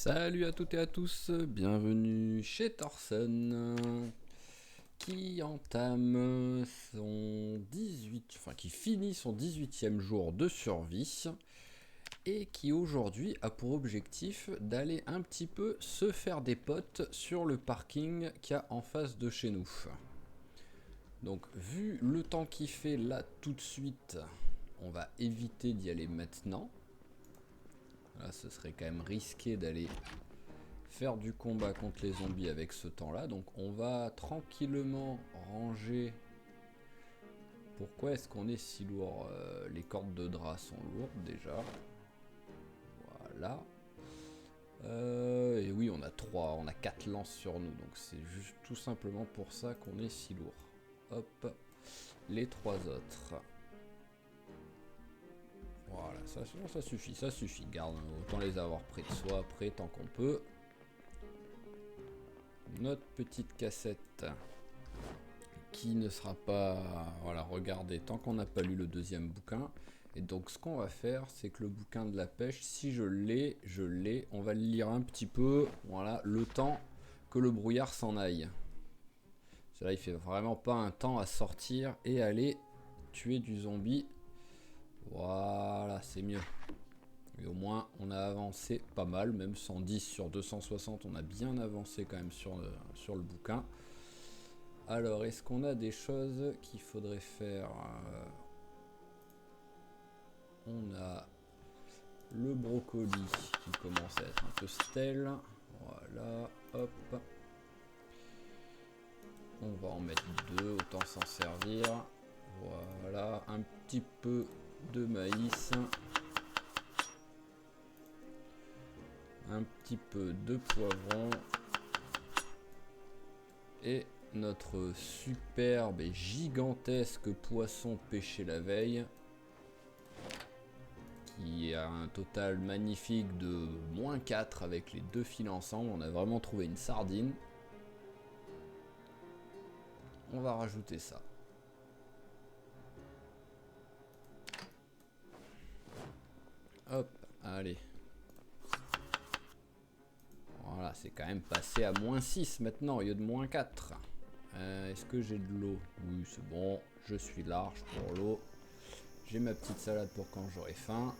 Salut à toutes et à tous, bienvenue chez Thorsen qui entame son 18, enfin qui finit son 18e jour de survie et qui aujourd'hui a pour objectif d'aller un petit peu se faire des potes sur le parking qu'il y a en face de chez nous. Donc vu le temps qu'il fait là tout de suite, on va éviter d'y aller maintenant. Là, ce serait quand même risqué d'aller faire du combat contre les zombies avec ce temps-là. Donc on va tranquillement ranger. Pourquoi est-ce qu'on est si lourd? Les cordes de drap sont lourdes déjà. Voilà. Et oui, on a 4 lances sur nous. Donc c'est juste tout simplement pour ça qu'on est si lourd. Hop. Les 3 autres. Voilà, ça suffit. Garde, autant les avoir près de soi après tant qu'on peut. Notre petite cassette qui ne sera pas regardée tant qu'on n'a pas lu le deuxième bouquin. Et donc ce qu'on va faire, c'est que le bouquin de la pêche, si je l'ai, on va le lire un petit peu, voilà, le temps que le brouillard s'en aille. Là, il fait vraiment pas un temps à sortir et aller tuer du zombie. Voilà, c'est mieux. Et au moins, on a avancé pas mal, même 110 sur 260, on a bien avancé quand même sur le bouquin. Alors, est-ce qu'on a des choses qu'il faudrait faire? On a le brocoli qui commence à être un peu stèle. Voilà, hop. On va en mettre 2, autant s'en servir. Voilà, un petit peu de maïs. Un petit peu de poivron. Et notre superbe et gigantesque poisson pêché la veille. Qui a un total magnifique de -4 avec les 2 fils ensemble. On a vraiment trouvé une sardine. On va rajouter ça. Hop, allez. Voilà, c'est quand même passé à -6 maintenant au lieu de -4. Est-ce que j'ai de l'eau? Oui, c'est bon. Je suis large pour l'eau. J'ai ma petite salade pour quand j'aurai faim.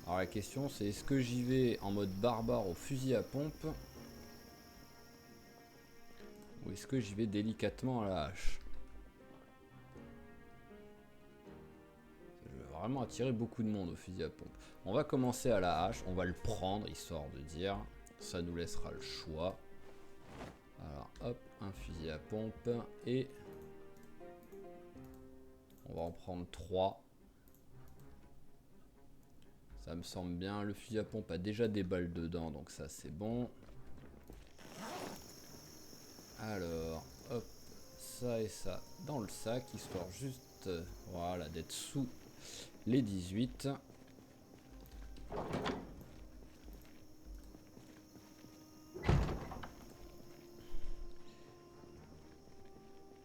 Alors la question c'est, est-ce que j'y vais en mode barbare au fusil à pompe? Ou est-ce que j'y vais délicatement à la hache? Je vais vraiment attirer beaucoup de monde au fusil à pompe. On va commencer à la hache, on va le prendre histoire de dire. Ça nous laissera le choix. Alors hop, un fusil à pompe et on va en prendre 3. Ça me semble bien. Le fusil à pompe a déjà des balles dedans, donc ça c'est bon. Alors, hop, ça et ça dans le sac, histoire juste, voilà, d'être sous les 18.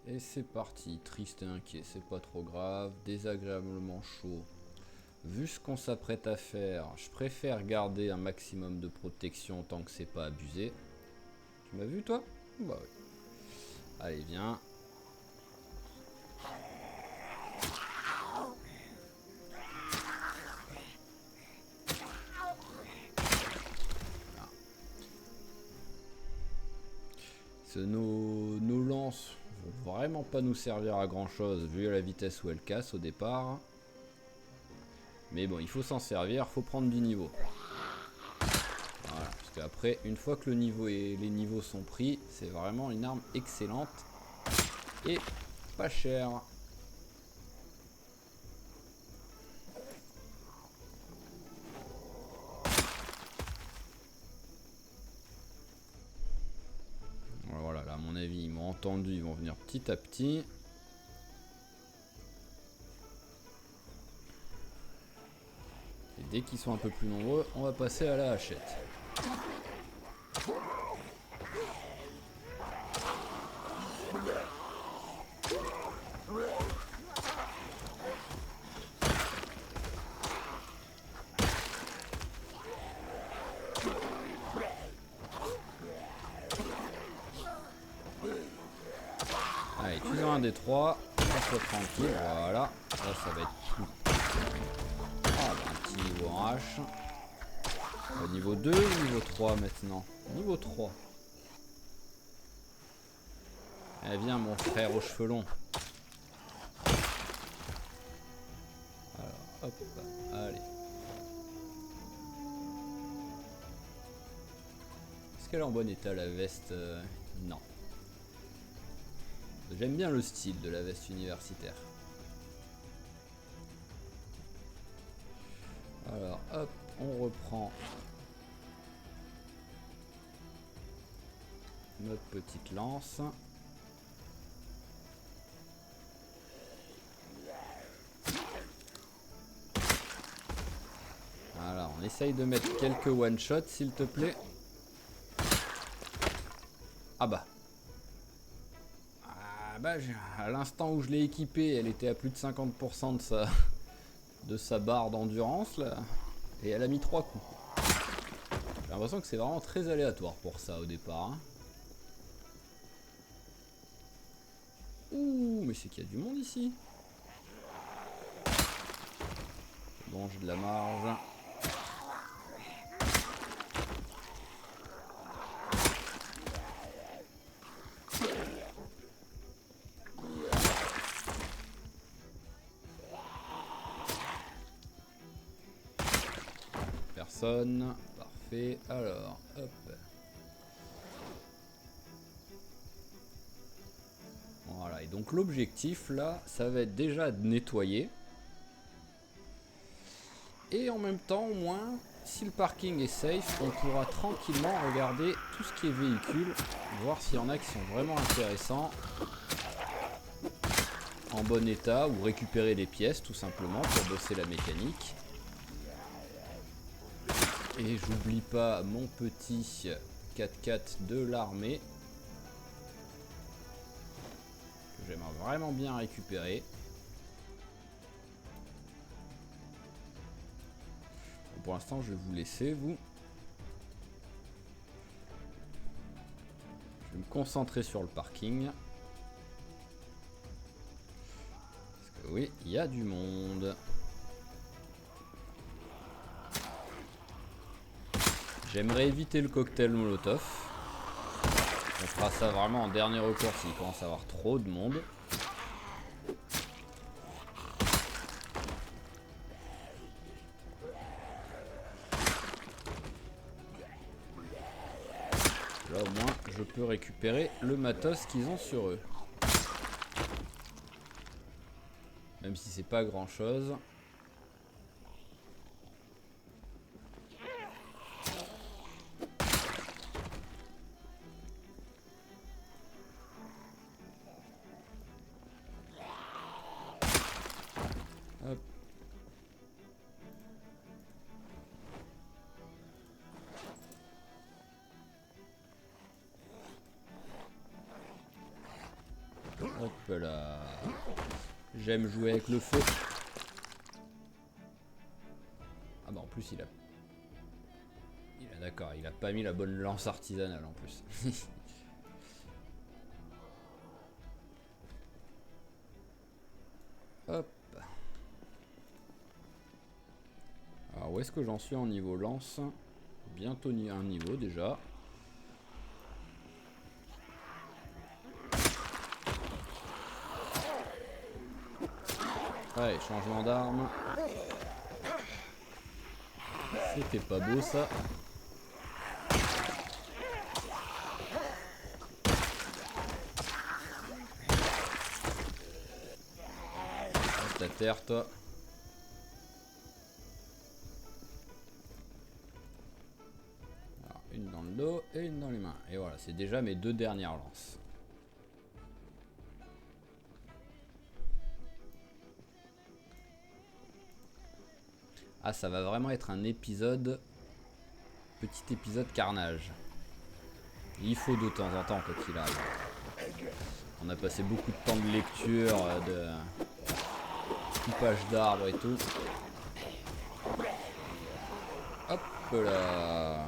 Et c'est parti, triste et inquiet, c'est pas trop grave, désagréablement chaud. Vu ce qu'on s'apprête à faire, je préfère garder un maximum de protection tant que c'est pas abusé. Tu m'as vu toi? Bah oui. Allez, viens. Nos lances vont vraiment pas nous servir à grand chose vu la vitesse où elles cassent au départ. Mais bon, il faut s'en servir, faut prendre du niveau. Voilà, parce qu'après, une fois que les niveaux sont pris, c'est vraiment une arme excellente et pas chère. Voilà, là à mon avis, ils m'ont entendu, ils vont venir petit à petit. Et dès qu'ils sont un peu plus nombreux, on va passer à la hachette. Allez, tu as un des trois. On soit tranquille, voilà. Là, ça va être tout. Ah, bah, un petit niveau en H. Niveau 2 ou niveau 3 maintenant? Niveau 3. Eh viens mon frère aux cheveux longs. Alors, hop, allez. Est-ce qu'elle est en bon état la veste? Non. J'aime bien le style de la veste universitaire. Alors hop, on reprend notre petite lance. Voilà, on essaye de mettre quelques one-shots s'il te plaît. Ah bah. Ah bah, à l'instant où je l'ai équipée, elle était à plus de 50% de sa barre d'endurance là. Et elle a mis 3 coups. J'ai l'impression que c'est vraiment très aléatoire pour ça au départ. Hein. Ouh, mais c'est qu'il y a du monde ici. Bon, j'ai de la marge. Personne. Parfait. Alors, hop. Voilà, et donc l'objectif là, ça va être déjà de nettoyer. Et en même temps, au moins, si le parking est safe, on pourra tranquillement regarder tout ce qui est véhicule, voir s'il y en a qui sont vraiment intéressants, en bon état, ou récupérer les pièces tout simplement pour bosser la mécanique. Et j'oublie pas mon petit 4x4 de l'armée, que j'aimerais vraiment bien récupérer. Bon, pour l'instant, je vais vous laisser, vous. Je vais me concentrer sur le parking. Parce que oui, il y a du monde. J'aimerais éviter le cocktail Molotov. On fera ça vraiment en dernier recours s'il commence à avoir trop de monde. Là au moins je peux récupérer le matos qu'ils ont sur eux. Même si c'est pas grand chose. Hop. Hop là. J'aime jouer avec le feu. Ah bah en plus il a d'accord, il a pas mis la bonne lance artisanale en plus. Hop. Alors où est-ce que j'en suis en niveau lance? Bientôt un niveau déjà. Allez, changement d'arme. C'était pas beau ça. Reste à terre toi. Alors, une dans le dos et une dans les mains. Et voilà, c'est déjà mes 2 dernières lances. Ah, ça va vraiment être un épisode, petit épisode carnage. Il faut de temps en temps quoi qu'il arrive. On a passé beaucoup de temps de lecture, de coupage d'arbres et tout. Hop là.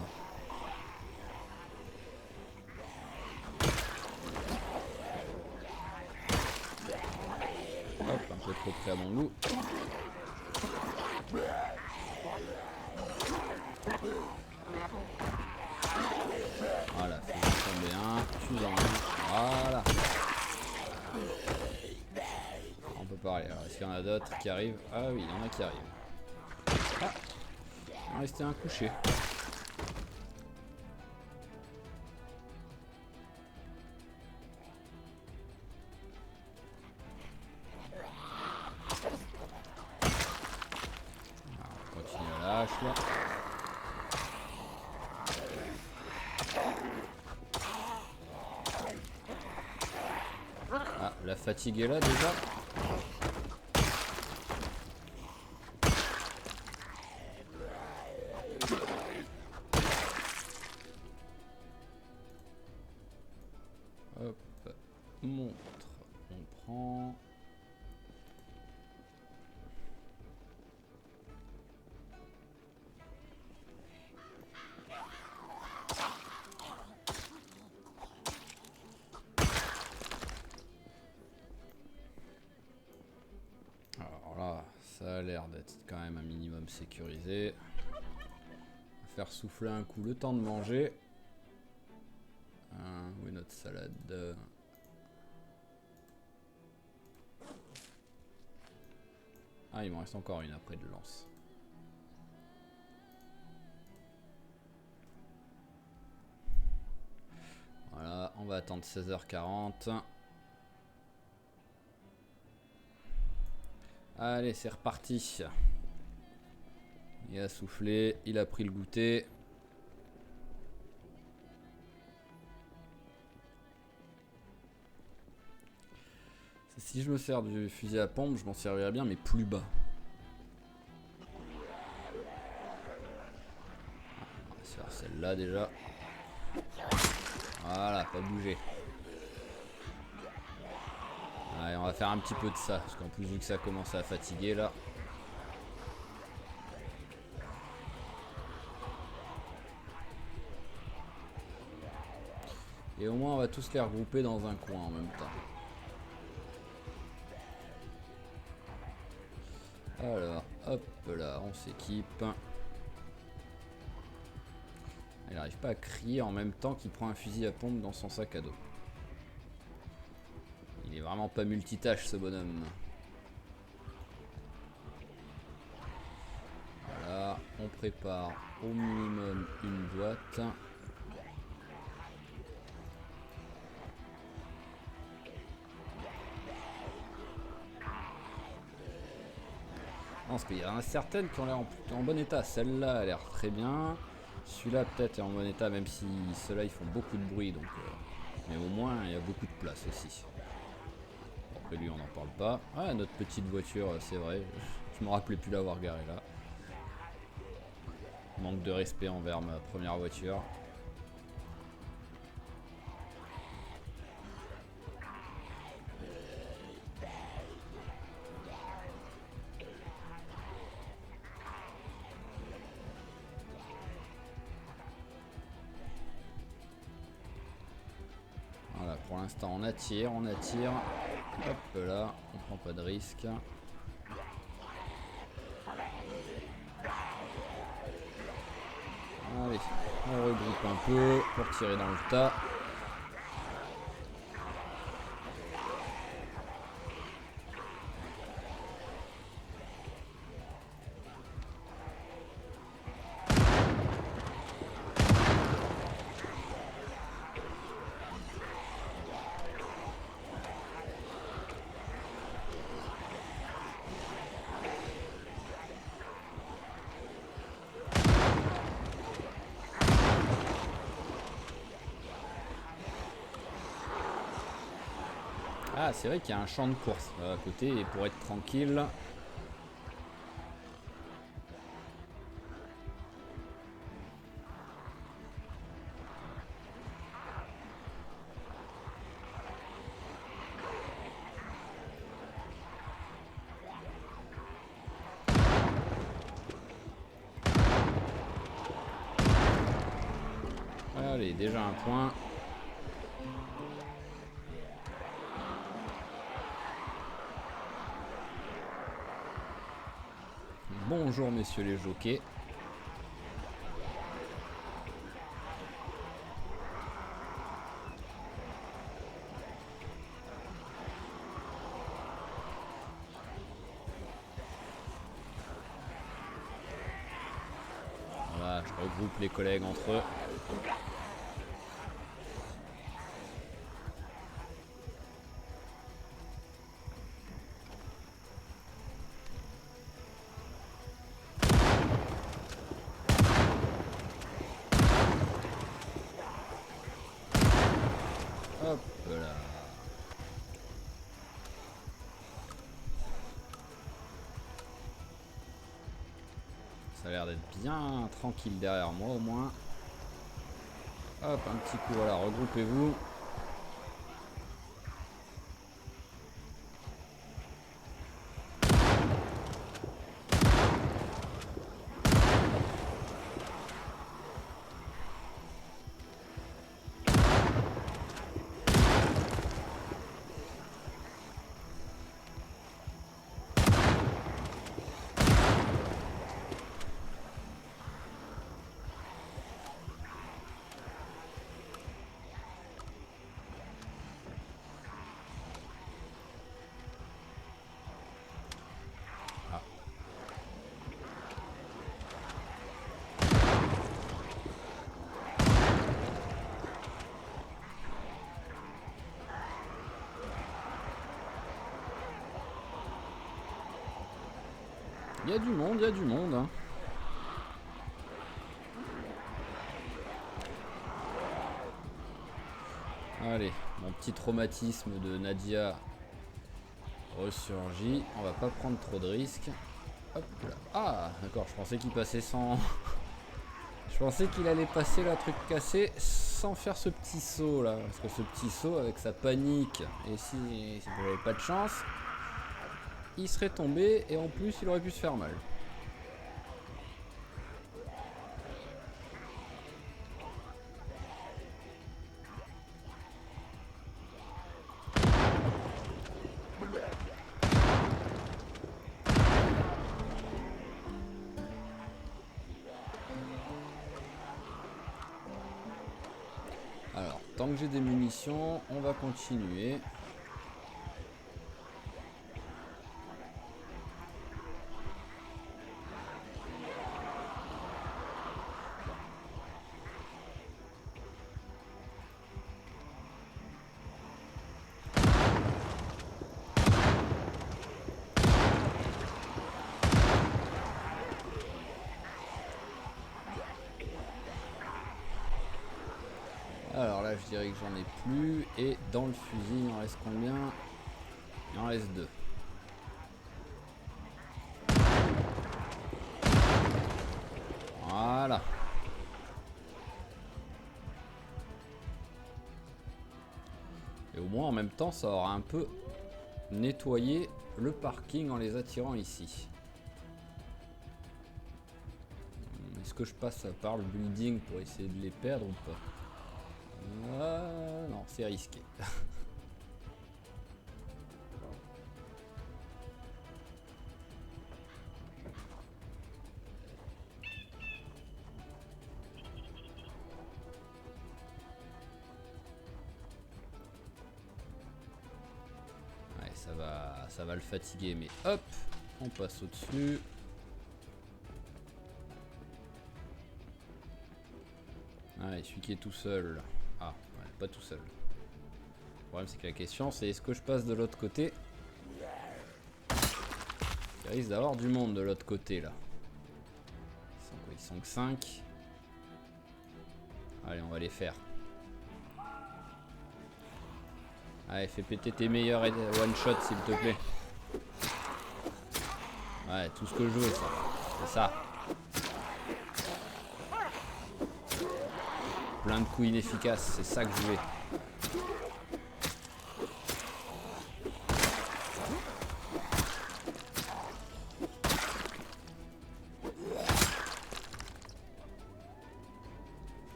peu trop près à mon goût. Voilà, fais-en tomber un, tue-en un, voilà. On peut pas aller, alors est-ce qu'il y en a d'autres qui arrivent? Ah oui, il y en a qui arrivent. Ah, il en restait un couché. Alors, on continue à la hache là. Ah, la fatigue est là déjà. Hop, montre, on prend. Alors là, ça a l'air d'être quand même un minimum sécurisé. On va faire souffler un coup le temps de manger. Où est notre salade? Ah, il m'en reste encore une après de lance. Voilà, on va attendre 16h40. Allez, c'est reparti. Il a soufflé, il a pris le goûter. Si je me sers du fusil à pompe, je m'en servirais bien, mais plus bas. On va se faire celle-là déjà. Voilà, pas bouger. Allez, on va faire un petit peu de ça, parce qu'en plus vu que ça commence à fatiguer là. Et au moins on va tous les regrouper dans un coin en même temps. Alors, hop là, on s'équipe. Il n'arrive pas à crier en même temps qu'il prend un fusil à pompe dans son sac à dos. Il est vraiment pas multitâche ce bonhomme. Voilà, on prépare au minimum une boîte. Parce qu'il y en a certaines qui ont l'air en bon état. Celle-là a l'air très bien. Celui-là peut-être est en bon état, même si ceux-là ils font beaucoup de bruit. Donc, mais au moins il y a beaucoup de place aussi. Après lui on n'en parle pas. Ah, notre petite voiture, c'est vrai. Je me rappelais plus l'avoir garée là. Manque de respect envers ma première voiture. Voilà, pour l'instant on attire, on attire. Hop là, on prend pas de risque. Allez, on regroupe un peu pour tirer dans le tas. Ah, c'est vrai qu'il y a un champ de course à côté et pour être tranquille. Allez, déjà un point. Bonjour messieurs les jockeys. Voilà, je regroupe les collègues entre eux. Hop là. Ça a l'air d'être bien tranquille derrière moi au moins. Hop, un petit coup, voilà, regroupez-vous. Il y a du monde, il y a du monde. Hein. Allez, mon petit traumatisme de Nadia ressurgit. On va pas prendre trop de risques. Hop là. Ah, d'accord, je pensais qu'il passait sans... Je pensais qu'il allait passer la truc cassé sans faire ce petit saut là. Parce que ce petit saut avec sa panique, et si vous n'avez pas de chance, il serait tombé et en plus il aurait pu se faire mal. Alors, tant que j'ai des munitions, on va continuer. Alors là, je dirais que j'en ai plus. Et dans le fusil, il en reste combien? Il en reste 2. Voilà. Et au moins, en même temps, ça aura un peu nettoyé le parking en les attirant ici. Est-ce que je passe par le building pour essayer de les perdre ou pas? Non, c'est risqué. Ouais, ça va le fatiguer, mais hop, on passe au-dessus. Allez, celui qui est tout seul. Ah, ouais, pas tout seul. Le problème, c'est que la question, c'est est-ce que je passe de l'autre côté? Il risque d'avoir du monde de l'autre côté, là. Ils sont quoi? Ils sont que 5. Allez, on va les faire. Allez, fais péter tes meilleurs one-shot, s'il te plaît. Ouais, tout ce que je veux, ça. C'est ça. Plein de coups inefficaces, c'est ça que je veux.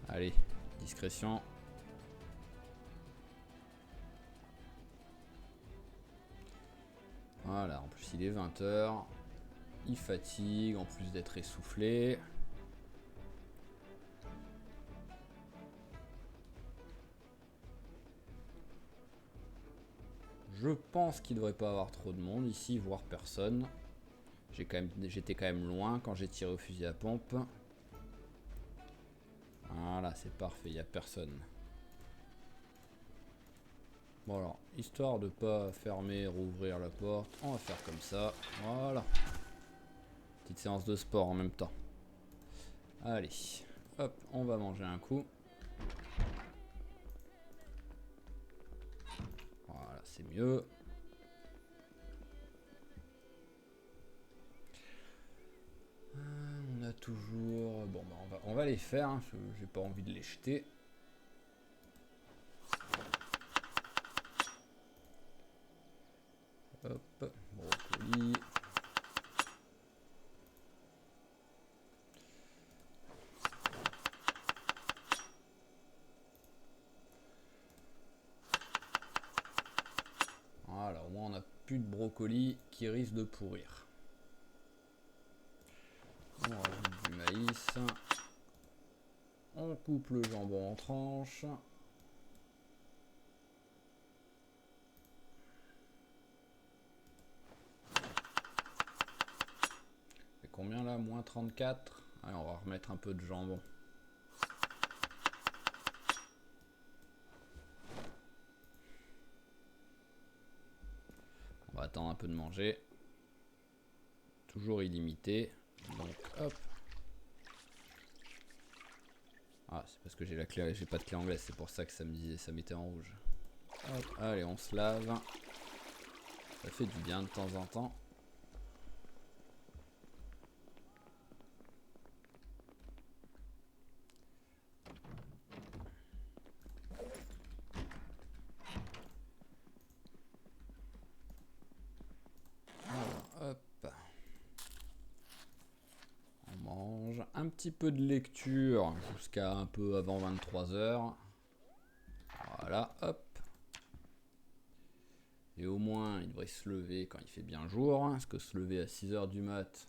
Allez, discrétion. Voilà, en plus il est 20 h. Il fatigue, en plus d'être essoufflé. Je pense qu'il ne devrait pas avoir trop de monde ici, voire personne. J'étais quand même loin quand j'ai tiré au fusil à pompe. Voilà, c'est parfait, il n'y a personne. Bon alors, histoire de pas fermer, rouvrir la porte, on va faire comme ça. Voilà. Petite séance de sport en même temps. Allez, hop, on va manger un coup. Voilà, c'est mieux. On a toujours... Bon, bah on va les faire, hein, j'ai pas envie de les jeter. Hop, brocoli. Voilà, au moins on a plus de brocoli qui risque de pourrir. On rajoute du maïs. On coupe le jambon en tranches. C'est combien là? Moins 34. Allez, on va remettre un peu de jambon. On va attendre un peu de manger. Toujours illimité. Donc hop. Ah, c'est parce que j'ai la clé, j'ai pas de clé anglaise, c'est pour ça que ça me disait, ça mettait en rouge. Hop, allez, on se lave. Ça fait du bien de temps en temps. Alors, hop. On mange un petit peu de lecture jusqu'à un peu avant 23 h. Voilà, hop. Et au moins, il devrait se lever quand il fait bien jour. Parce que se lever à 6 h du mat,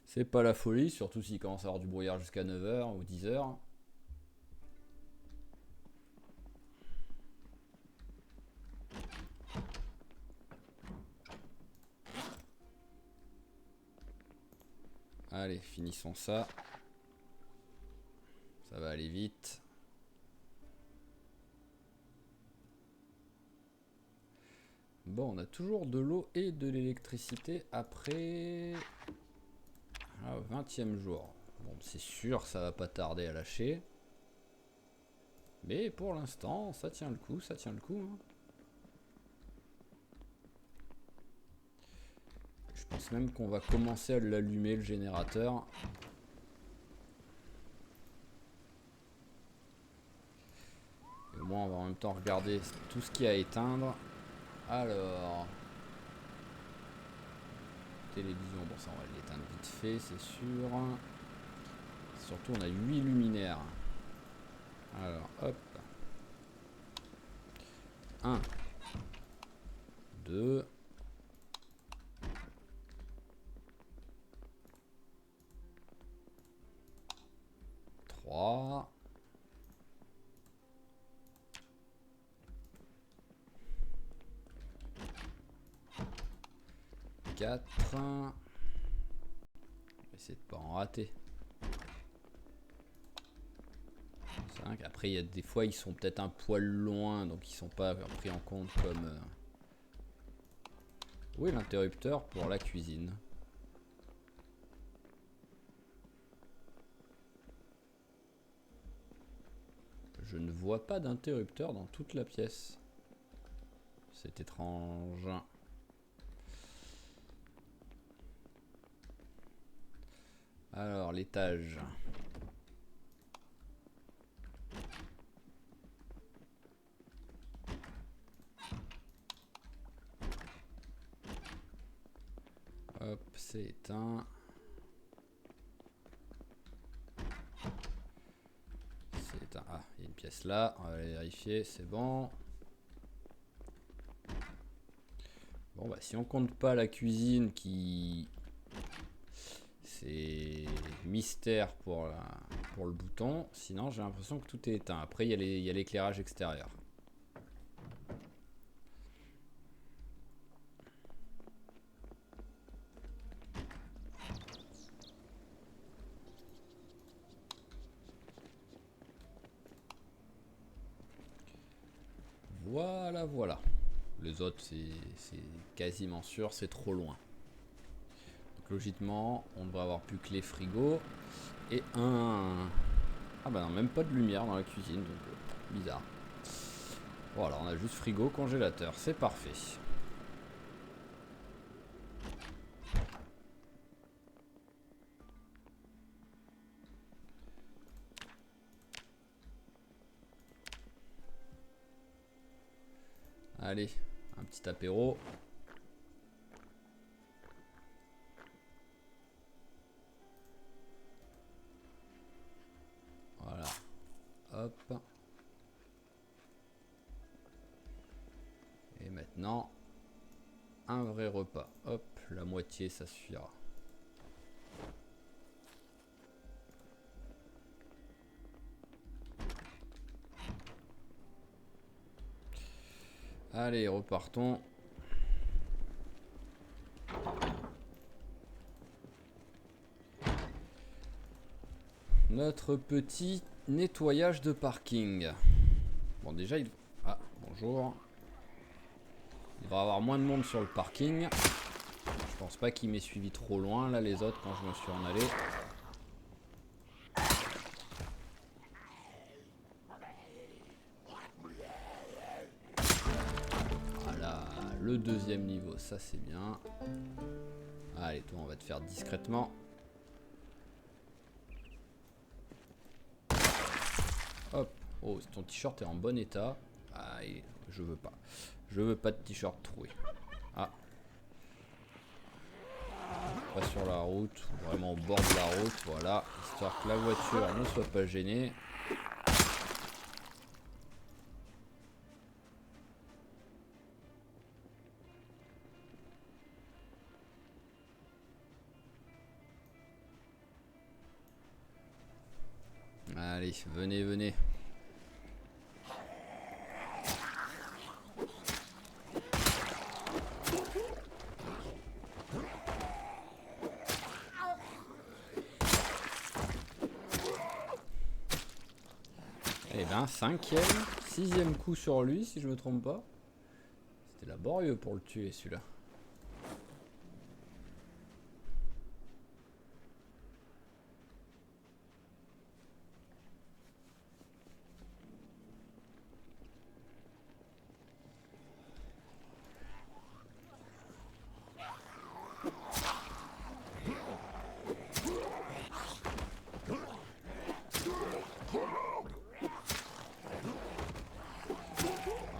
c'est pas la folie. Surtout s'il commence à avoir du brouillard jusqu'à 9 h ou 10 h. Allez, finissons ça. Ça va aller vite. Bon, on a toujours de l'eau et de l'électricité après... Ah, au 20e jour. Bon, c'est sûr, ça va pas tarder à lâcher. Mais pour l'instant, ça tient le coup, ça tient le coup. Hein. Je pense même qu'on va commencer à l'allumer, le générateur. Et au moins, on va en même temps regarder tout ce qu'il y a à éteindre. Alors... Télévision, bon ça on va l'éteindre vite fait, c'est sûr. Surtout on a 8 luminaires. Alors hop. 1, 2, 3, 4. On va essayer de pas en rater. 5. Après il y a des fois ils sont peut-être un poil loin, donc ils sont pas pris en compte comme... Où est l'interrupteur pour la cuisine? Je ne vois pas d'interrupteur dans toute la pièce. C'est étrange. Alors, l'étage. Hop, c'est éteint. C'est éteint. Ah, il y a une pièce là. On va aller vérifier, c'est bon. Bon bah si on compte pas la cuisine qui... C'est mystère pour le bouton. Sinon j'ai l'impression que tout est éteint. Après il y a l'éclairage extérieur. Voilà, voilà. Les autres, c'est quasiment sûr, c'est trop loin. Donc logiquement, on devrait avoir plus que les frigos et un... Ah bah non, même pas de lumière dans la cuisine, donc bizarre. Voilà, on a juste frigo, congélateur, c'est parfait. Allez, un petit apéro. Voilà. Hop. Et maintenant, un vrai repas. Hop, la moitié, ça suffira. Allez, repartons. Notre petit nettoyage de parking. Bon, déjà, il... Ah, bonjour. Il va y avoir moins de monde sur le parking. Je pense pas qu'il m'ait suivi trop loin, là, les autres, quand je me suis en allé. Voilà, le deuxième niveau, ça c'est bien. Allez, toi, on va te faire discrètement. Hop. Oh, ton t-shirt est en bon état. Ah, je veux pas. Je veux pas de t-shirt troué. Ah. Pas sur la route, vraiment au bord de la route, voilà. Histoire que la voiture ne soit pas gênée. Allez, venez, venez. Eh ben, 5e, 6e coup sur lui, si je me trompe pas. C'était laborieux pour le tuer, celui-là.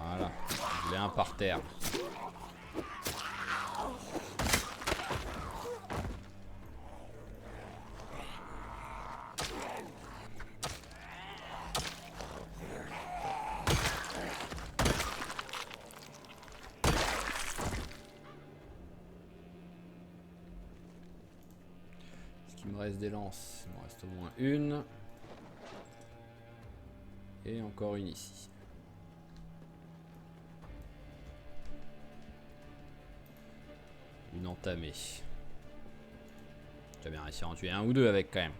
Voilà, je l'ai un par terre. Il me reste des lances, il me reste au moins une. Et encore une ici. Une entamée. Tu vas bien réussir à en tuer un ou deux avec quand même.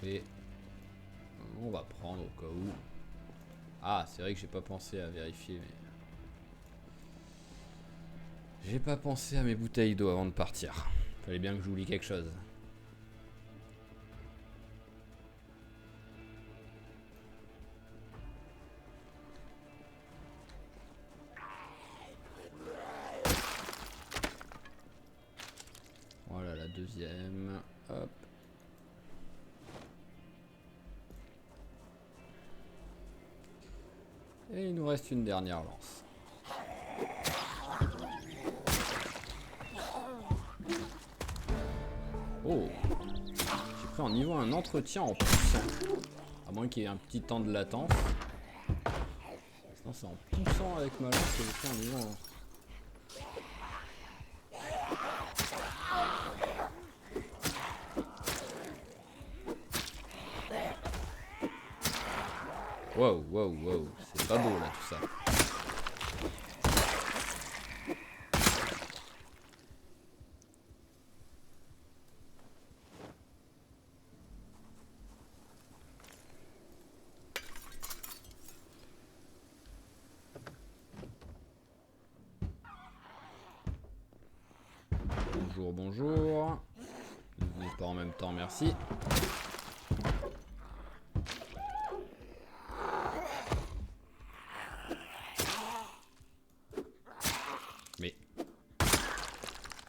Et on va prendre au cas où. Ah, c'est vrai que j'ai pas pensé à vérifier, mais... J'ai pas pensé à mes bouteilles d'eau avant de partir. Fallait bien que j'oublie quelque chose. Voilà la deuxième. Hop. Et il nous reste une dernière lance. Oh, j'ai pris en niveau un entretien en plus. À moins qu'il y ait un petit temps de latence. Non, c'est en poussant avec ma lance que je fais un niveau. Wow, wow, wow, c'est pas beau là tout ça. Bonjour, bonjour. Vous n'êtes pas en même temps, merci. Mais...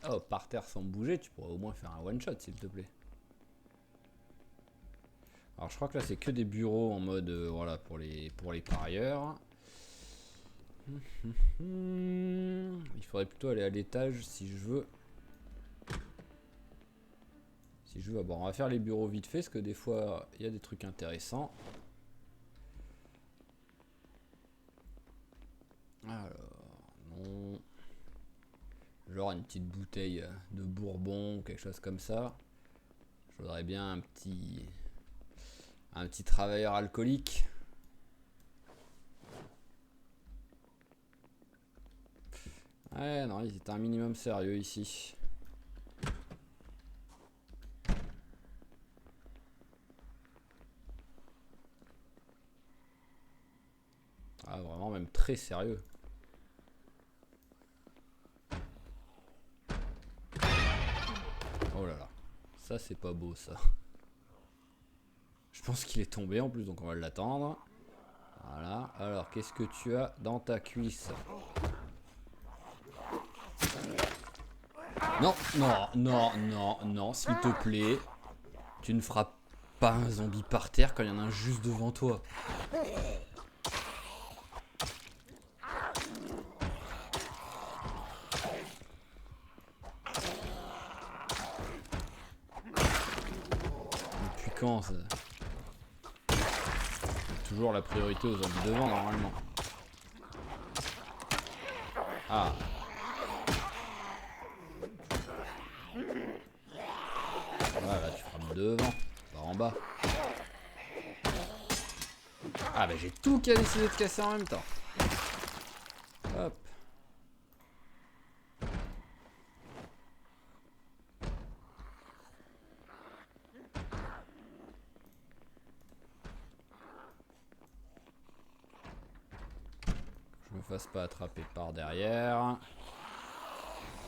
Oh, par terre sans bouger, tu pourrais au moins faire un one-shot, s'il te plaît. Alors, je crois que là, c'est que des bureaux en mode... voilà, pour les parieurs. Il faudrait plutôt aller à l'étage si je veux... Bon, on va faire les bureaux vite fait, parce que des fois, il y a des trucs intéressants. Alors, non... Genre une petite bouteille de bourbon ou quelque chose comme ça. Je voudrais bien un petit travailleur alcoolique. Ouais, non, ils étaient un minimum sérieux ici. Ah, vraiment, même très sérieux. Oh là là. Ça, c'est pas beau, ça. Je pense qu'il est tombé en plus, donc on va l'attendre. Voilà. Alors, qu'est-ce que tu as dans ta cuisse? Non, non, non, non, non, s'il te plaît. Tu ne feras pas un zombie par terre quand il y en a un juste devant toi. Depuis quand ça? Toujours la priorité aux zombies devant normalement. Ah. Voilà, tu frappes devant, par en bas. Ah bah j'ai tout qui a décidé de casser en même temps. Hop. Je me fasse pas attraper par derrière.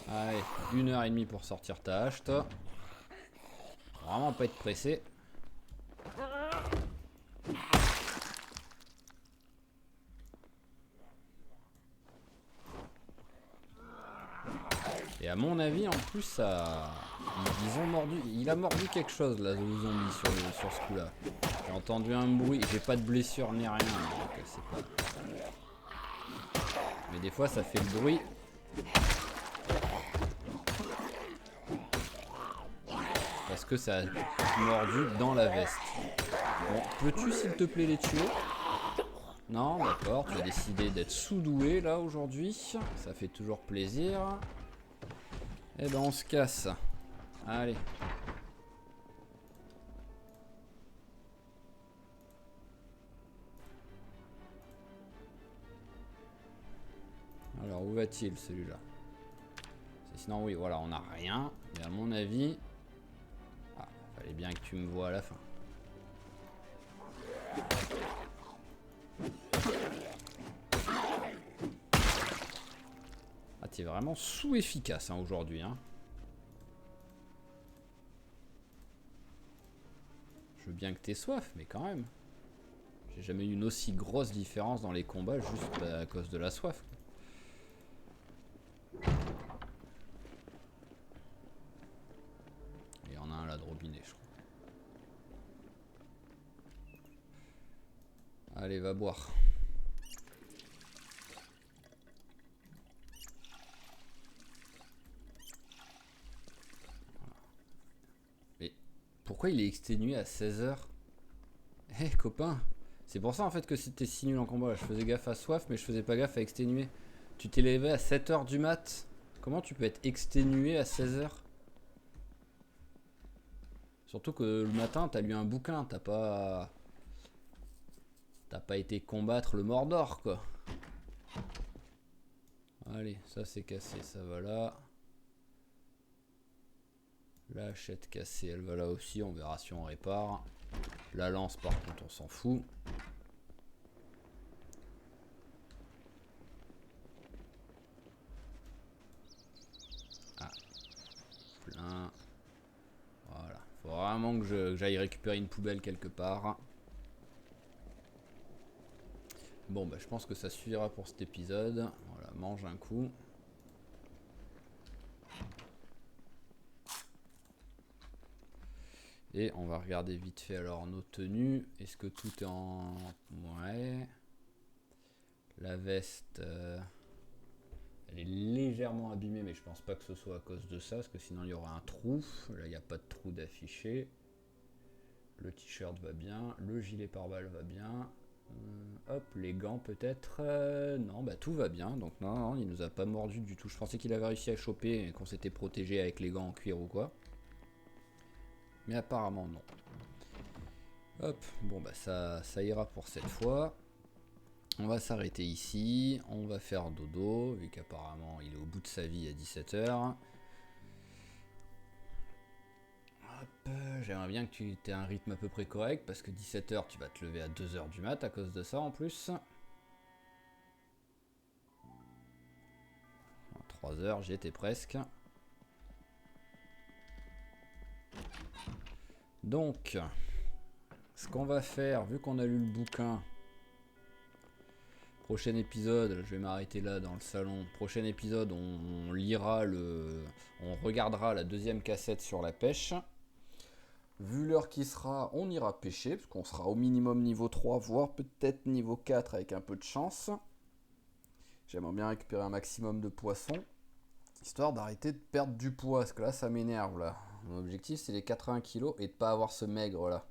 Allez, 1h30 pour sortir ta hache, toi. Vraiment pas être pressé. Et à mon avis, en plus, ça... Ils ont mordu... Il a mordu quelque chose, là, le zombie, sur ce coup-là. J'ai entendu un bruit. J'ai pas de blessure ni rien, donc c'est pas... Mais des fois, ça fait le bruit. Parce que ça a mordu dans la veste. Bon, peux-tu, s'il te plaît, les tuer? Non, d'accord, tu as décidé d'être sous-doué, là, aujourd'hui. Ça fait toujours plaisir. Eh ben, on se casse. Allez. Alors, où va-t-il, celui-là? Sinon, oui, voilà, on n'a rien. Mais à mon avis... Ah, fallait bien que tu me vois à la fin. Ah, t'es vraiment sous-efficace hein, aujourd'hui. Hein. Je veux bien que t'aies soif, mais quand même. J'ai jamais eu une aussi grosse différence dans les combats juste à cause de la soif. Il y en a un là de robinet, je crois. Allez, va boire. Mais pourquoi il est exténué à 16h? Hé copain, C'est pour ça en fait que c'était si nul en combat. Je faisais gaffe à soif, mais je faisais pas gaffe à exténuer. Tu t'es levé à 7h du mat. Comment tu peux être exténué à 16h? Surtout que le matin, t'as lu un bouquin, t'as pas été combattre le Mordor, quoi. Allez, ça c'est cassé, ça va là. La hachette cassée, elle va là aussi, on verra si on répare. La lance, par contre, on s'en fout. Ah, plein. Voilà, faut vraiment que j'aille récupérer une poubelle quelque part. Bon, bah je pense que ça suffira pour cet épisode. Voilà, mange un coup. Et on va regarder vite fait alors nos tenues. Est-ce que tout est en... Ouais. La veste, elle est légèrement abîmée, mais je pense pas que ce soit à cause de ça, parce que sinon il y aura un trou. Là, il n'y a pas de trou d'affiché. Le t-shirt va bien. Le gilet pare-balles va bien. Hop, les gants peut-être. Non, bah tout va bien. Donc non, il nous a pas mordu du tout. Je pensais qu'il avait réussi à choper et qu'on s'était protégé avec les gants en cuir ou quoi. Mais apparemment non. Hop, bon bah ça ira pour cette fois. On va s'arrêter ici. On va faire dodo, vu qu'apparemment il est au bout de sa vie à 17h. J'aimerais bien que tu aies un rythme à peu près correct, parce que 17h tu vas te lever à 2h du mat à cause de ça en plus. 3h, j'y étais presque. Donc, ce qu'on va faire, vu qu'on a lu le bouquin, prochain épisode, je vais m'arrêter là dans le salon. Prochain épisode, on regardera la deuxième cassette sur la pêche. Vu l'heure qui sera, on ira pêcher, parce qu'on sera au minimum niveau 3, voire peut-être niveau 4 avec un peu de chance. J'aimerais bien récupérer un maximum de poissons, histoire d'arrêter de perdre du poids, parce que là ça m'énerve là. Mon objectif c'est les 80 kg et de pas avoir ce maigre là.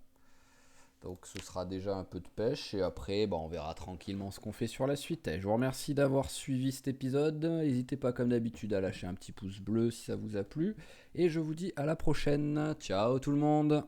Donc ce sera déjà un peu de pêche et après on verra tranquillement ce qu'on fait sur la suite. Je vous remercie d'avoir suivi cet épisode. N'hésitez pas comme d'habitude à lâcher un petit pouce bleu si ça vous a plu. Et je vous dis à la prochaine. Ciao tout le monde.